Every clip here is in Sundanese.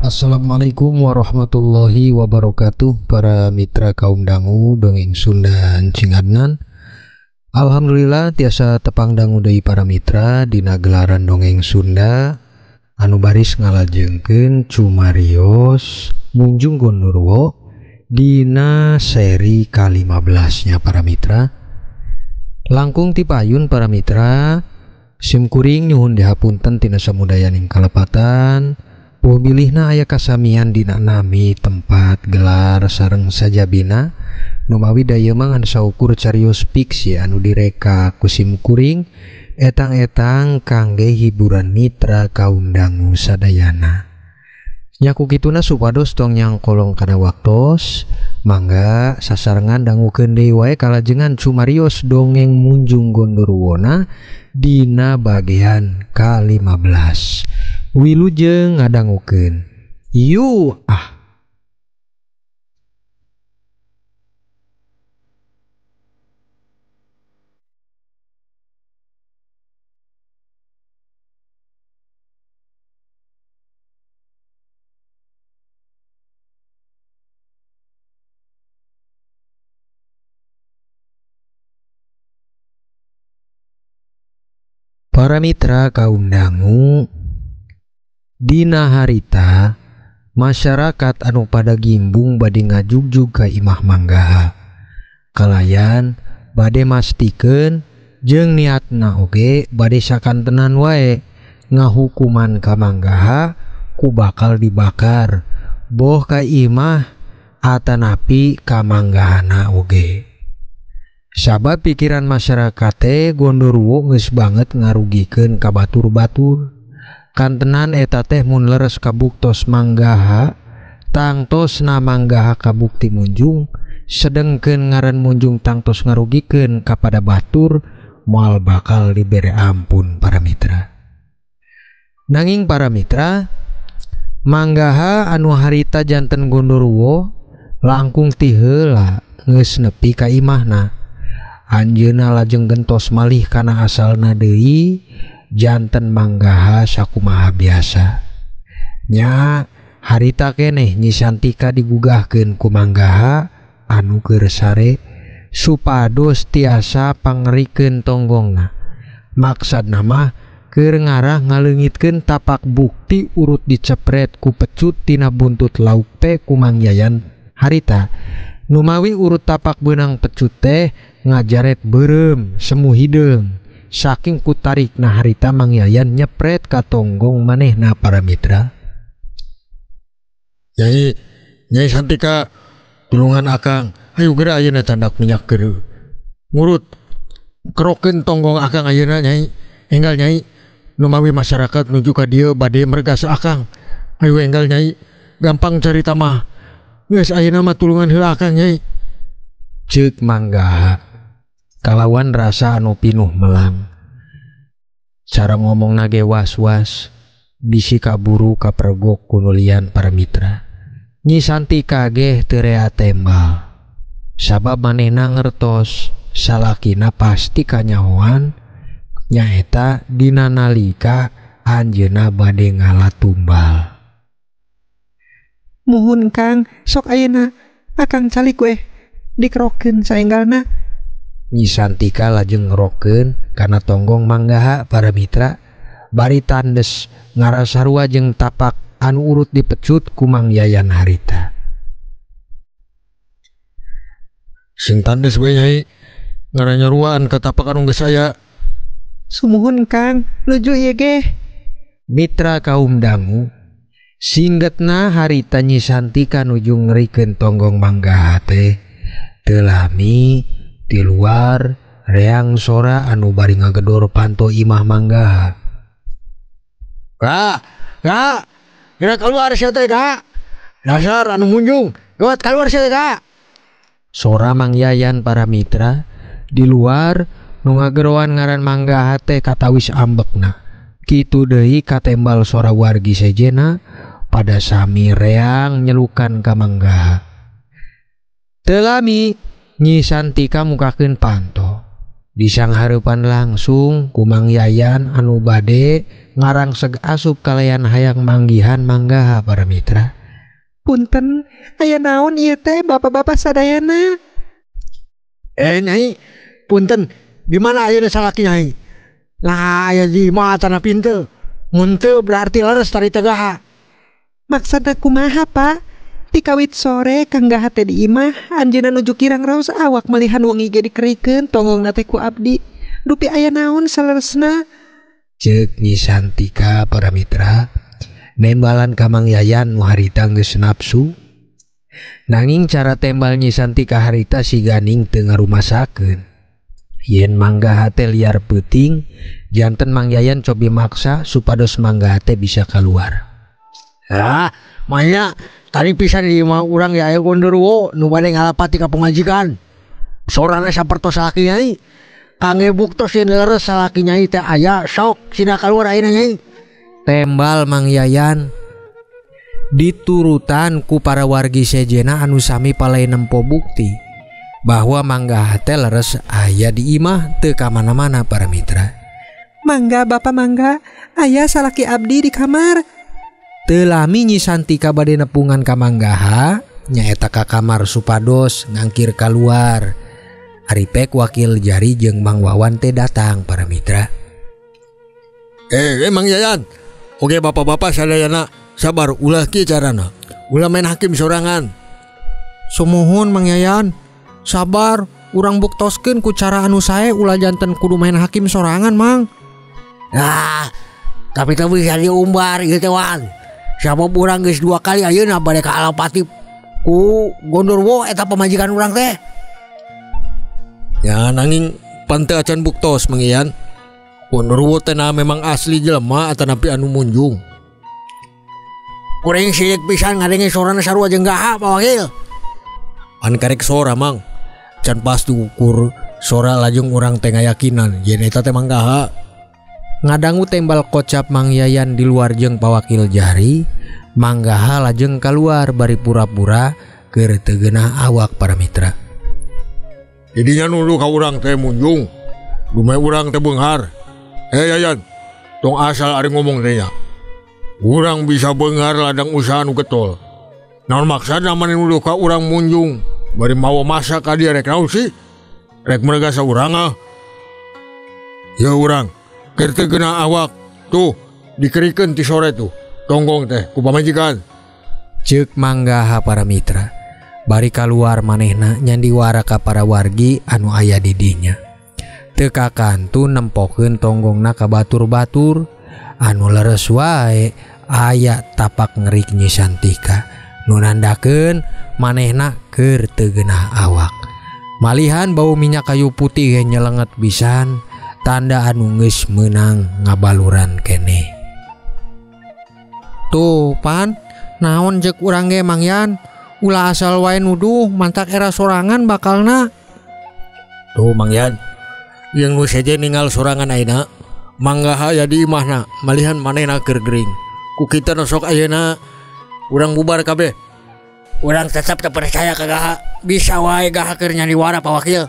Assalamualaikum warahmatullahi wabarakatuh. Para mitra kaum dangu dongeng Sunda Cing Adnan. Alhamdulillah tiasa tepang dangu deui para mitra dina gelaran dongeng Sunda anu baris ngalajengkeun cumarios Munjung Gondoruo dina seri ke-15 nya para mitra. Langkung ti payun para mitra, sim kuring nyuhun dihapunten tina samudayaning kalepatan. Pemilihna aya kasamian dina nami tempat gelar sareng sajabina numawi daya mangan saukur carios fiksi anu direka kusim kuring etang-etang kangge hiburan mitra kaum dangu sadayana. Nyaku kituna supados tong yang kolong kana waktos mangga sasarengan dangukeun deui wae kalajengan cumarios dongeng Munjung Gondoruona dina bagian ke-15. Wilujeng ngadangukeun. Yu ah. Para mitra kaum dangu, dina harita masyarakat anu pada gimbung bade ngajugjug ka imah manggaha kalayan bade mastikeun jeung niatna oge bade sakantenan wae ngahukuman ka manggaha ku bakal dibakar boh ka imah atanapi ka manggahana oge. Sabab pikiran masyarakat teh Gondoruo geus banget ngarugikeun ka batur-batur. Kantenan eta teh mun leres kabuktos manggaha tangtos na manggaha kabukti Munjung sedengkeun ngaran Munjung tangtos ngarugikeun kapada batur moal bakal dibere ampun para mitra. Nanging para mitra, manggaha anu harita janten Gondoruo langkung ti heula geus nepi ka imahna. Anjeunna lajeng gentos malih kana asalna deui janten manggaha sakumaha biasa. Nya harita keneh Nyi Santika digugahkeun ku manggaha anu keur sare supados tiasa pangerikeun tonggongna. Maksudna mah keur ngarah ngaleungitkeun tapak bukti urut dicepret ku pecut tina buntut lauk teh ku Mang Yayan harita. Numawi urut tapak beunang pecut teh ngajaret beureum semu hideung. Saking kutarikna harita Mang Yayan nyepret ka tonggong manehna para mitra. Nyai Santika tulungan akang ayo geura ayeuna tandak minyak keur ngurut kerokeun tonggong akang ayeuna Nyai. Enggal Nyai, numawi masyarakat nuju ka dieu bade mergas akang. Ayo enggal Nyai, gampang carita mah. Geus ayeuna mah tulungan heula akang Nyai. Ceuk manggaha kalawan rasa anu pinuh melang. Cara ngomongna ge was-was bisi kaburu kapergok kunulian para mitra. Nyi Santika ge teu rea tembal sabab manehna ngertos salakina pasti kanyahoan nyaeta dina nalika anjeunna bade ngalah tumbal. Muhun Kang, sok ayeuna akang calik we dikerokeun saenggalna. Nyi Santika lajeng ngerokeun kana tonggong manggaha para mitra bari tandes ngarasarua jeung tapak anu urut dipecut ku Mang Yayan harita. Sing tandes we Nyai, ngaranyaruaan ka tapak anu geus aya. Sumuhun Kang, nuju ieu ge. Mitra kaum dangu, singgetna harita Nyi Santika nuju ngerikeun tonggong manggaha teh teu lami di luar reang sora anu bari ngagedor panto imah manggaha. Kak, kira keluar sia teh Kak. Dasar anu Munjung, gawat keluar sia teh Kak. Sora Mang Yayan para mitra di luar nu ngageroan ngaran manggaha teh katawis ambekna. Kitu deui katembal sora wargi sejena pada sami reang nyelukan ka manggaha. Teu lami Nyi Santika mukakeun panto. Disanghareupan langsung ku Mang Yayan anu bade ngarangseg asup kalayan hayang manggihan manggaha para mitra. Punten, aya naon ieu teh bapak-bapak sadayana? Nyai, punten, di mana ayeuna salaki nyai? Nah, aya di mah tanah pintu. Mun teu berarti leres tari tegaha. Maksudna kumaha, Pak? Tikawit sore Kang Gaha teh di imah, anjeunna nuju kirang raos awak melihan wengi ge dikerikeun tonggongna teh ku abdi. Dupi aya naon saleresna? Ceuk Nyi Santika para mitra. Nembalan ka Mang Yayan nu harita geus nafsu. Nanging cara tembal Nyi Santika harita si Ganing teu ngarumasakeun. Yen Mang Gaha teh liar peuting, janten Mang Yayan cobi maksa supados Mang Gaha teh bisa keluar. Manya tadi pisan di imah urang ya aya Gondorwo nu bade ngalapati ka pengajikan. Sorana sapertos salaki nyai. Kangge buktos yen leres salaki nyai teh aya, sok sina kaluar ayeuna nyai. Tembal Mang Yayan diturutan ku para wargi sejena anu sami palai nempo bukti bahwa Mang Gaha teh leres aya di imah teu ka mana-mana para mitra. Mangga Bapak mangga, aya salaki abdi di kamar. Teu lami Nyi Santika bade nepungan ka Mang Gaha nyaeta ka kamar supados ngangkir kaluar. Aripek wakil jari jeung Mang Wawan teh datang para mitra. Mang Yayan. Oke bapak-bapak sadayana sabar ulah kieu carana. Ulah main hakim sorangan. Sumuhun Mang Yayan. Sabar, urang buktoskeun ku cara anu sae ulah janten kudu main hakim sorangan Mang. Tapi teu bisa diumbar ieu teh wan. Sabab urang geus 2 kali ayeuna bade ka alapati ku Gondorwo eta pamajikan urang teh. Ya nanging panteu acan buktos Mang Yayan. Gondorwo teh memang asli jelema atanapi anu munjung. Kuring sidik pisan ngadenge sorana sarua jeung Gaha Pak Wakil. Pan karek sora Mang. Can pasti ukur sora lajeng urang teh ngayakinan yen eta teh Mang Gaha. Ngadangu tembal kocap Mang Yayan di luar jeung pawakil jari, Mang Gaha lajeng keluar bari pura-pura keur teu geunah awak para mitra. Jadinya nuduh ka urang teh munjung, dumeh urang teh beunghar. Yayan, tong asal ari ngomong teh nya. Urang bisa beunghar ladang usaha nu getol. Naon maksudna maneh nuduh ka urang munjung, bari mawa masa ka dieu rek naon sih? Rek meregasa urang ah. Ya urang keur teu geunah awak tuh dikerikeun ti sore tuh tonggong teh ku pamajikan. Ceuk Mang Gaha para mitra. Bari kaluar manehna nyandiwara ka para wargi anu aya di dinya. Teu kakantun nempokeun tonggongna ka batur-batur anu leres wae aya tapak ngeurik Nyi Santika nu nandakeun manehna keur teu geunah awak. Malihan bau minyak kayu putih nyelenget pisan, tanda anu geus meunang ngabaluran keneh. Tuh pan, naon jeuk urang ge Mang Yan, ulah asal wae nuduh mantak era sorangan bakalna. Tuh Mang Yan, yang nu seje ninggal sorangan ayeuna, Mang Gaha aya di imahna, malihan manehna keur gering. Ku kita nosok ayeuna urang bubar kabeh. Urang tetep teu percaya ka Gaha, bisa wae Gaha keur nyandiwara Pak Wakil.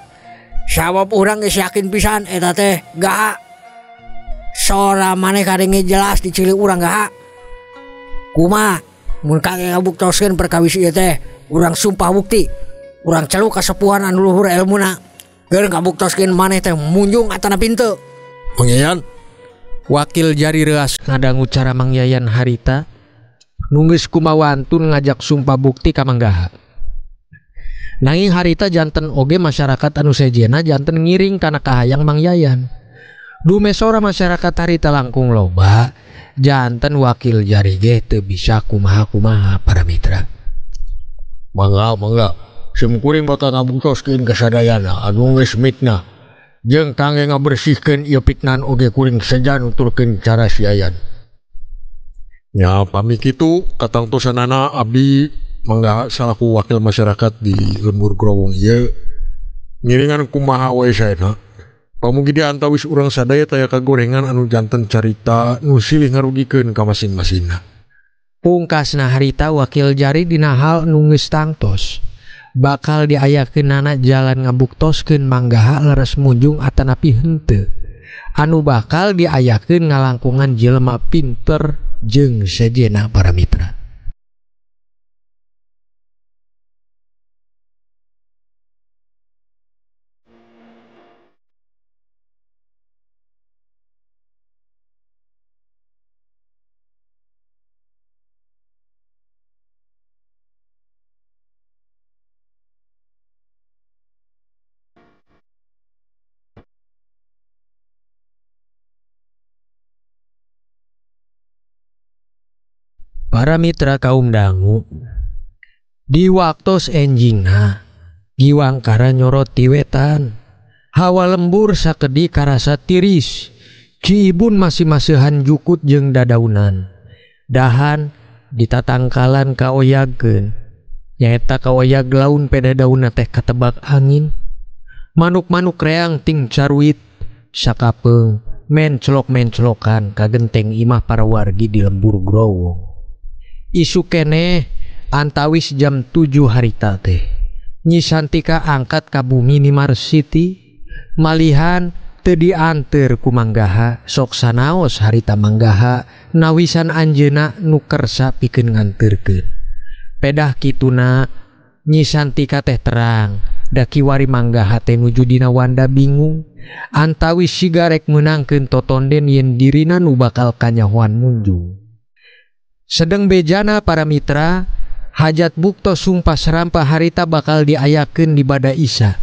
Sabab urang geus yakin pisan eta teh Gaha. Sora maneh kadenge jelas dicili urang Gaha. Kumaha mun kangge ngabuktoskeun perkawis ieu teh urang sumpah bukti. Urang celuk kasepuhan anu luhur elmuna. Keur ngabuktoskeun maneh teh munjung atana pintu. Mang Yayan, wakil jari reas ngadangu cara Mang Yayan harita nunggeus kumawantun ngajak sumpah bukti ka Mang Gaha. Nanging harita janten oge masyarakat anu sejena janten ngiring kana kahayang Mang Yayan. Dume sora masyarakat harita langkung loba, janten wakil jari ge teu bisa kumaha-kumaha para mitra. Mangga, sim kuring bakal ngabuktoskeun kasadayana anu geus mitna. Jeung kangge ngabersihkeun ieu fitnan oge kuring seja nuturkeun cara si Yayan. Ya pami kitu katangtosanana abdi Mang Gaha salaku wakil masyarakat di lembur growong ieu ngiringan kumaha wae saena. Pamugi di antawis urang sadaya taya kagorengan anu janten carita nu silih ngarugikeun ka masing-masingna. Pungkasna harita wakil jari dina hal nu geus tangtos bakal diayakeunana jalan ngabuktoskeun Mang Gaha leres munjung atanapi henteu. anu bakal diayakeun ngalangkungan jelema pinter jeung sejenna para mitra. Para mitra kaum dangu, di waktos enjingna giwangkara nyoroti wetan, hawa lembur sakedi karasa tiris, Ciibun masih masihan jukut jeung dadaunan, dahan ditatangkalan kaoyagkeun, nyaeta kaoyag laun peda daunna teh katebak angin, manuk-manuk reang ting caruit sakapeung menclok-menclokan ka genteng imah para wargi di lembur growong. Isu keneh antawis jam 7 harita teh Nyi Santika angkat ka bumi di Mars City, malihan teu dianteur ku Manggaha sok sanaos harita Manggaha nawisan anjeunna nu kersa pikeun nganteurkeun. Pedah kituna Nyi Santika teh terang da kiwari Manggaha teh nuju dina wanda bingung antawis sigarek meunangkeun totonden yen dirina nu bakal kanyahoan munjung. Sedeng bejana para mitra, hajat bukto sumpah serampah harita bakal diayakeun di Bada Isa.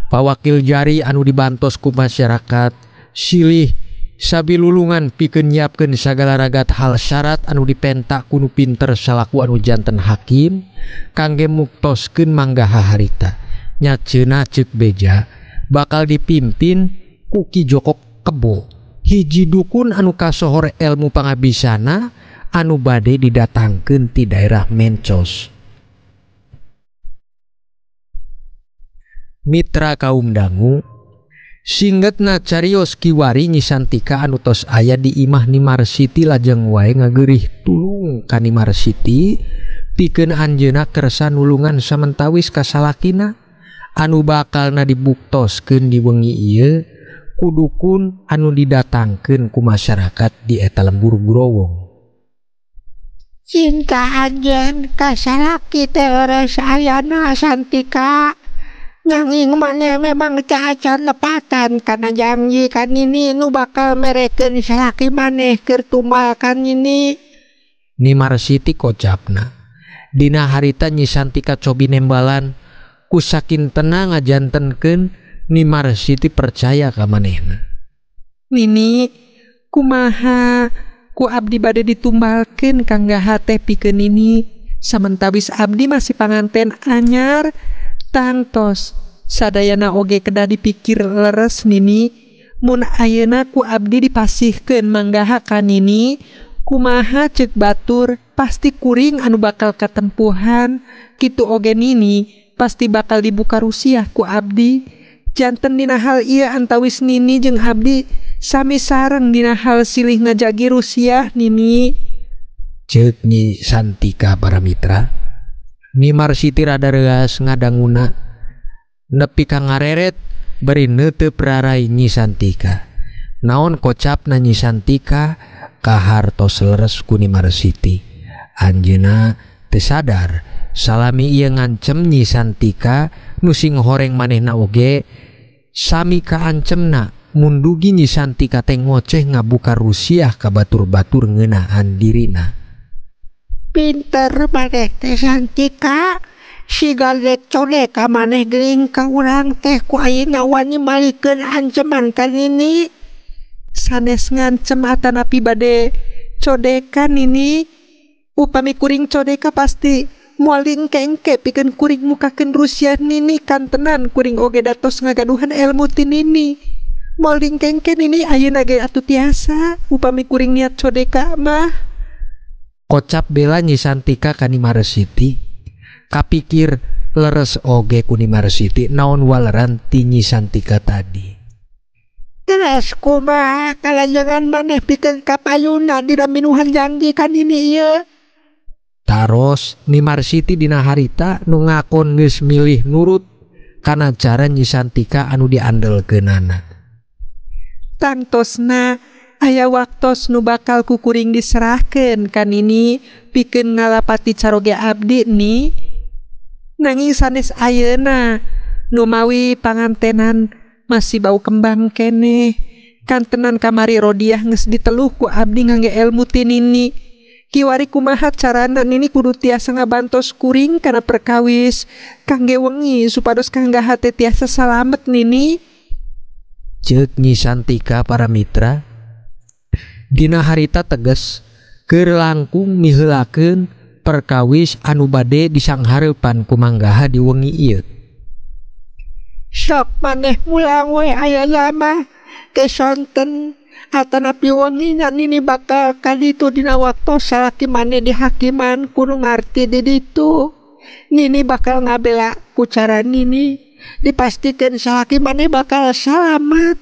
Pawakil jari anu dibantos ku masyarakat silih sabilulungan pikeun nyiapkeun sagala ragat hal syarat anu dipentak kuno pinter salaku anu janten hakim kangge muktoskeun Manggaha harita. Nyaceuna ceuk beja bakal dipimpin ku Ki Joko Kebo, hiji dukun anu kasohor elmu pangabisana anu bade didatangkeun ti daerah Mencos. Mitra kaum dangu, singgetna carios kiwari Nyi Santika anu tos aya di imah ni Mars City lajeng wae ngageurih tulung ka ni Mars City pikeun anjeunna kersa nulungan samentawis ka salakina anu bakalna dibuktoskeun di wengi ieu ku dukun anu didatangkeun ku masyarakat di eta lembur growong. Cinta anjeun ka salaki teh eures ayana Santika, nanging maneh memang cacan lepatan kana janji ka Nini nu bakal merekeun salaki maneh keur tumbal ka Nini. Ni Mars City kocapna, dina harita Nyi Santika cobi nembalan ku sakintena ngajantenkeun Ni Mars City percaya ka manehna. Nini, kumaha ku abdi bade ditumbalkeun Kanggaha teh pikeun Nini, samentawis abdi masih panganten anyar, tangtos sadayana oge kedah dipikir leres Nini, mun ayeuna ku abdi dipasihkeun Manggaha ka Nini, kumaha ceuk batur pasti kuring anu bakal katempuhan, kitu oge Nini pasti bakal dibuka rusiah ku abdi. Janten dina hal ieu antawis Nini jeung abdi sami sareng dina hal silih ngajagi rusiah Nini. Ceuk Nyi Santika para mitra. Ni Mars City rada reas ngadanguna nepi ka ngareret bari neuteup rarai Nyi Santika. Naon kocapna Nyi Santika kahartos leres ku Ni Mars City. Anjeunna teu sadar salami ieu ngancem Nyi Santika nu sing horeng manehna oge sami kaancemna mundugi Nyi Santika teh ngoceh ngabuka rusiah ka batur-batur ngeunaan dirina. Pinter maneh teh Santika, sigalek codeka maneh geuning ka urang teh ku ayeuna wani malikeun anceman ka Nini. Sanes ngancem atanapi bade codeka Nini, upami kuring codeka pasti moal engke-engke pikeun kuring mukakeun rusiah Nini kantenan kuring oge datos ngagaduhan elmu ti Nini. Moal engke-engke Nini ayeuna ge atuh tiasa upami kuring niat codeka mah. Kocap bela Nyi Santika ka Ni Mars City, kapikir leres oge ku Ni Mars City naon waleran ti Nyi Santika tadi. Terus kumaha kalajengan maneh pikeun kapayuna dina minuhan janji ka Nini ieu. Taros Ni Mars City dina harita nu ngakon geus milih nurut kana cara Nyi Santika anu diandelkeunana. Tangtosna aya waktos nu bakal kukuring diserahkeun kan ini pikeun ngalapati caroge abdi ni. Nanging sanes ayeuna nu mawi pangantenan masih bau kembang keneh. Kantenan kamari Rodiah geus diteluh ku abdi ngangge ilmu ti Nini. Kiwari kumaha carana Nini kudu tiasa ngabantos kuring kana perkawis kangge wengi supados kanggaha teh tiasa salamet Nini. Ceuk Nyi Santika para mitra. Dina harita teges keur langkung miheulakeun perkawis anu bade disanghareupan ku manggaha di wengi ieu. Sok maneh mulang we ayeuna mah kesonten atanapi wenginya Nini bakal kaditu dina waktu salaki maneh dihakiman kudu ngarti di ditu. Nini bakal ngabela ku cara Nini dipastikeun salaki maneh bakal salamet.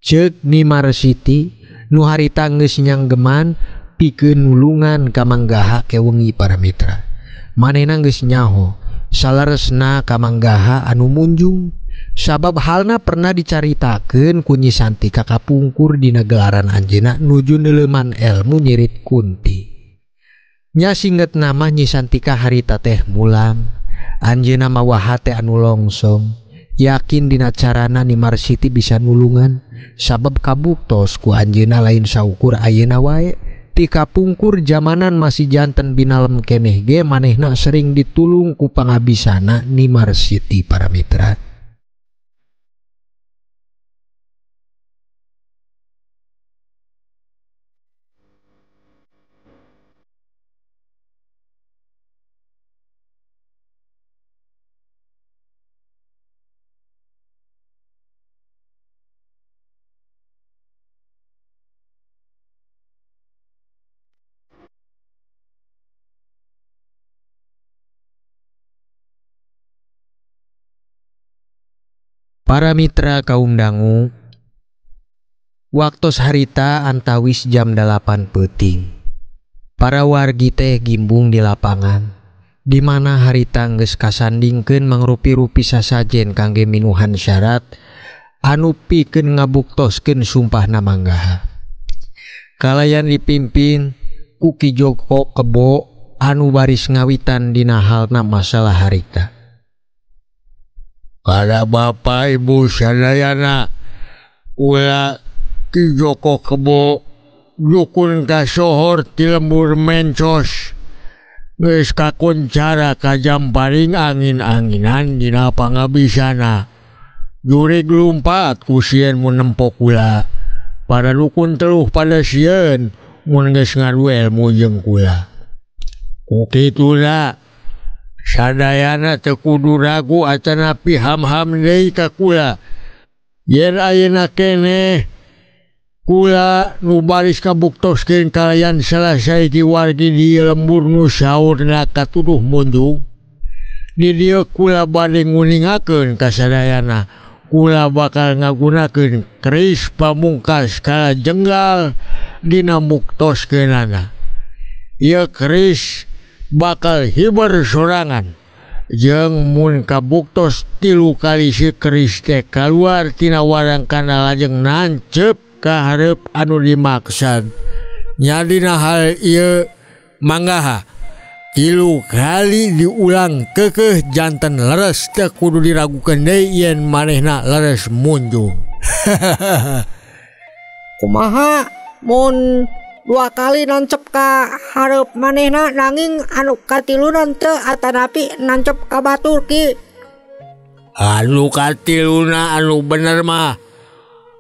Ceuk Ni Marsiti nu harita geus nyanggeman pikeun nulungan ka manggaha ke wengi para mitra. Manehna geus nyaho salaresna ka manggaha anu munjung. Sabab halna pernah dicaritakeun ku Nyi Santika kapungkur dina gelaran anjeunna nuju neuleuman elmu nyirit Kunti. Nya singget nama Nyi Santika harita teh mulang, anjeunna mawa teh anu longsong, yakin dina carana Ni Marsiti bisa nulungan, sabab kabuktos ku anjeunna lain saukur ayeuna wae. Ti kapungkur jamanan masih janten binalem keneh ge manehna sering ditulung ku pangabisana Ni Marsiti para mitra. Para mitra kaum dangu, waktos harita antawis jam 8 peuting. Para wargi teh gimbung di lapangan, di mana harita geus kasandingkeun mangrupi-rupi sasajen kangge minuhan syarat anu pikeun ngabuktoskeun sumpahna manggaha. Kalayan dipimpin ku Ki Joko Kebo anu baris ngawitan dina halna masalah harita. Pada Bapak Ibu sadayana, ulah Ki Joko Kebo dukun kasohor ti lembur Mencos geus kakuncara ka Jamparing angin-anginan dina pangabisana. Jurig lumpat ku sieun mun nempo kula. Para dukun teluh pada sieun mun geus ngadu ilmu jeung kula. Ku kituna sadayana teu kudu ragu atanapi ham-ham deui ka kula. Yen ayeuna keneh kula nu baris kabuktoskeun kalayan salah saeuti wargi di lembur nu saurna katuduh munjung. Di dieu kula bade nguningakeun ka sadayana kula bakal ngagunakeun keris pamungkas kala jenggal dina muktoskeunana. Ieu keris bakal hiber sorangan jeung mun kabuktos 3 kali si keris teh kaluar tina warangkana lajeng nancep ka hareup anu dimaksad. Nya dina hal ieu manggaha 3 kali diulang keukeuh janten leres teh kudu diragukeun deui yen manehna leres munjung. Kumaha mun 2 kali nancep ka hareup manehna nanging anu katiluna teu atanapi nancep ka batur Ki? Anu katiluna anu bener mah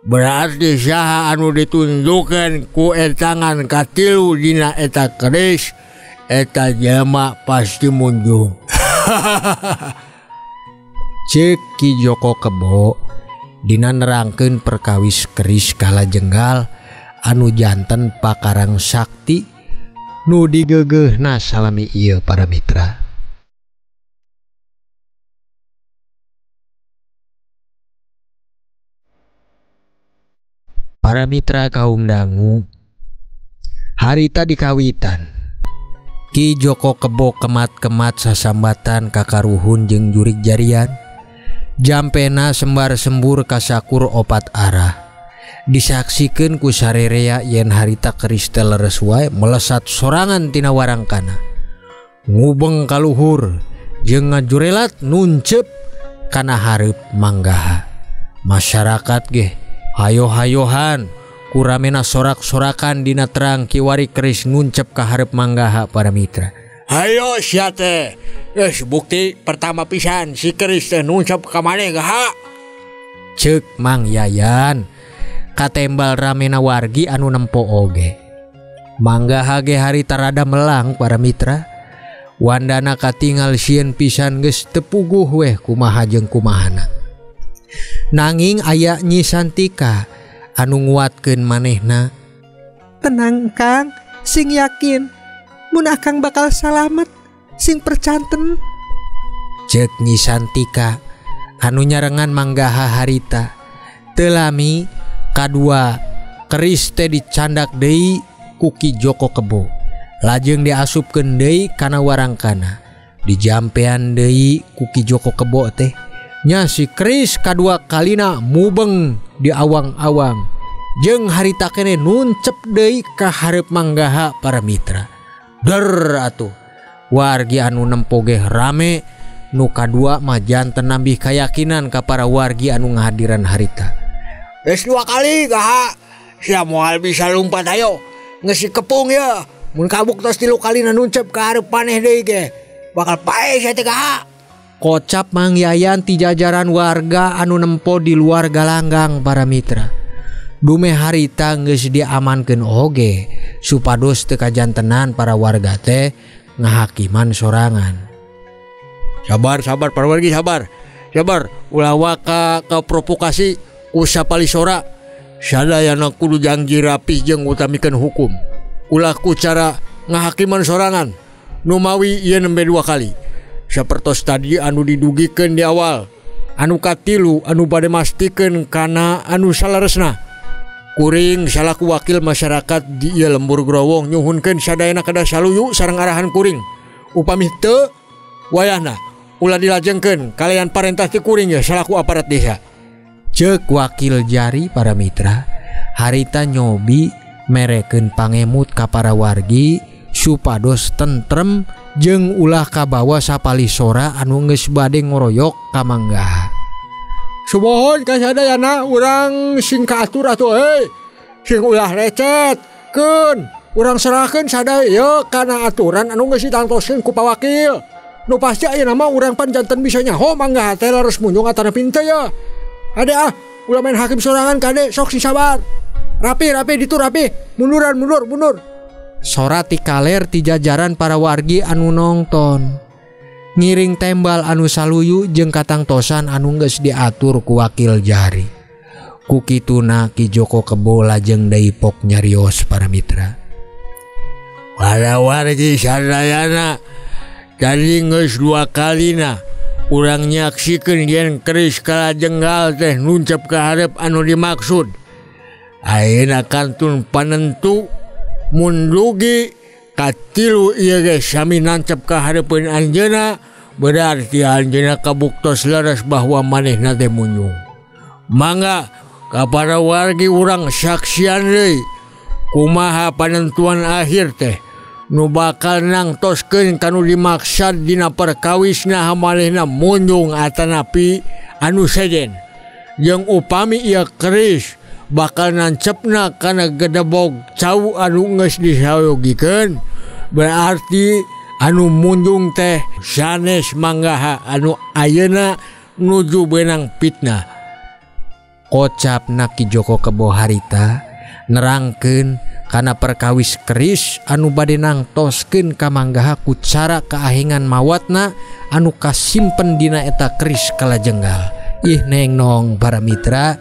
berarti saha anu ditunjukkeun ku etangan katilu dina eta keris eta jelema pasti munjung. Ceuk Ki Joko Kebo dina nerangkeun perkawis keris kala jenggal anu janten pakarang sakti nu digeugeuhna salami ieu para mitra. Para mitra kaum dangu, harita dikawitan Ki Joko Kebo kemat-kemat sasambatan kakaruhun jeung jurig jarian. Jampena sembar sembur kasakur 4 arah. Disaksikan ku sarerea yen harita keris teh leres wae melesat sorangan tina warangkana. Ngubeng kaluhur jeung ngajurelat nuncep kana hareup Manggaha. Masyarakat ge hayo-hayohan kuramena sorak-sorakan dina terang kiwari keris nuncep ka hareup Manggaha para mitra. Hayo sia teh. Geus bukti pertama pisan si keris teh nuncep ka maneh gaha. Ceuk Mang Yayan. Katembal ramena wargi anu nempo oge. Manggaha ge harita rada melang para mitra. Wandana katingal sieun pisan geus teu puguh weh kumaha jeung kumahana. Nanging aya Nyi Santika anu nguatkeun manehna. Tenang Kang, sing yakin mun akang bakal salamet, sing percanten. Ceuk Nyi Santika anu nyarengan Manggaha harita. Teu lami kadua keris teh dicandak deui ku Ki Joko Kebo. Lajeng diasupkeun deui kana warangkana. Dijampean deui ku Ki Joko Kebo teh nya si keris kadua kalina mubeng di awang-awang. Jeung harita keneh nuncep deui ka hareup Manggaha para mitra. Der atuh wargi anu nempo ge rame. Nu kadua mah janten nambih kayakinan ka para wargi anu ngahadiran harita. Geus 2 kali gaha. Sia moal bisa lumpat ayo. Geus kepung ya. Mun kabuktos 3 kali nuncep ka hareup maneh deui ge bakal pae sia teh gaha. Kocap Mang Yayan ti jajaran warga anu nempo di luar galanggang para mitra. Dume harita geus diamankeun oge supados teu kajantenan para warga teh ngahakiman sorangan. Sabar para wargi sabar. Ulah waka ka provokasi ku sapalisora. Sadayana kudu janji rapih jeung utamikeun hukum. Ulah ku cara ngahakiman sorangan nu mawi ieu nembe 2 kali. Sapertos tadi anu didugikeun di awal. Anu katilu anu bade mastikeun kana anu salaresna. Kuring salaku wakil masyarakat di ieu lembur growong nyuhunkeun sadayana kada saluyu sareng arahan kuring. Upami teu wayahna ulah dilajengkeun kalian parentah ti kuring ya salaku aparat desa. Ceuk wakil jari para mitra. Harita nyobi merekeun pangemut ka para wargi supados tentrem jeung ulah kabawa sapalisora anu geus bade ngoroyok ka Manggaha. Sumohon ka sadayana urang sing kaatur atuh sing ulah lecet keun urang serahkeun sadaya kana aturan anu geus ditangtoskeun ku pawakil. Nu pasti ayeuna mah urang pan janten bisa nyaho Manggaha teh leres munjung atanapi teh ya. Ade ulah main hakim sorangan kade sok si sabar. Rapi ditu rapi. Mundur. Sora ti kaler ti jajaran para wargi anu nongton. Ngiring tembal anu saluyu jeung katangtosan anu geus diatur ku wakil jari. Ku kituna Ki Joko Kebo lajeng deui pok nyarios para mitra. Para wargi sadayana tadi geus 2 kalina urang nyaksikeun yen keris kalajenggal teh nuncep ka hareup anu dimaksud. Ayeuna kantun panentu mun dugi katilu ieu ge sami nancep ka hareupeun anjeunna berarti anjeunna kabuktos leres bahwa manehna teh munjung. Mangga ka para wargi urang saksian deui kumaha panentuan akhir teh nu bakal nangtoskeun kanu dimaksud dina perkawisna manehna munjung atanapi anu sejen. Jeung upami ieu keris bakal nancepna kana gedebog cau anu geus disayogikeun berarti anu munjung teh sanes Manggaha anu ayeuna nuju benang fitnah. Kocap Ki Joko Kebo harita nerangkeun kana perkawis keris anu bade nangtoskeun ka Manggaha ku cara kaahengan mawatna anu kasimpen dina eta keris kalajenggal. Ih Neng Nong para mitra,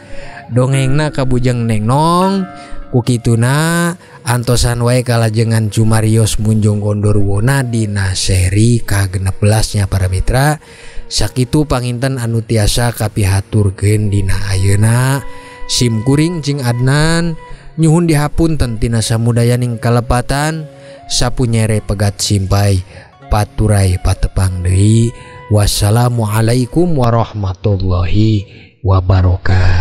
dongengna kabujeng Neng Nong. Ku kituna antosan wae kalajengan cumarios munjung Gondorwona dina seri ka-16 nya para mitra. Sakitu panginten anu tiasa kapihaturkeun dina ayeuna. Sim kuring cing Adnan nyuhun dihapunten tina samudayaning kalepatan. Sapunyere pegat simpai paturai patepang deui. Wassalamualaikum warahmatullahi wabarakatuh.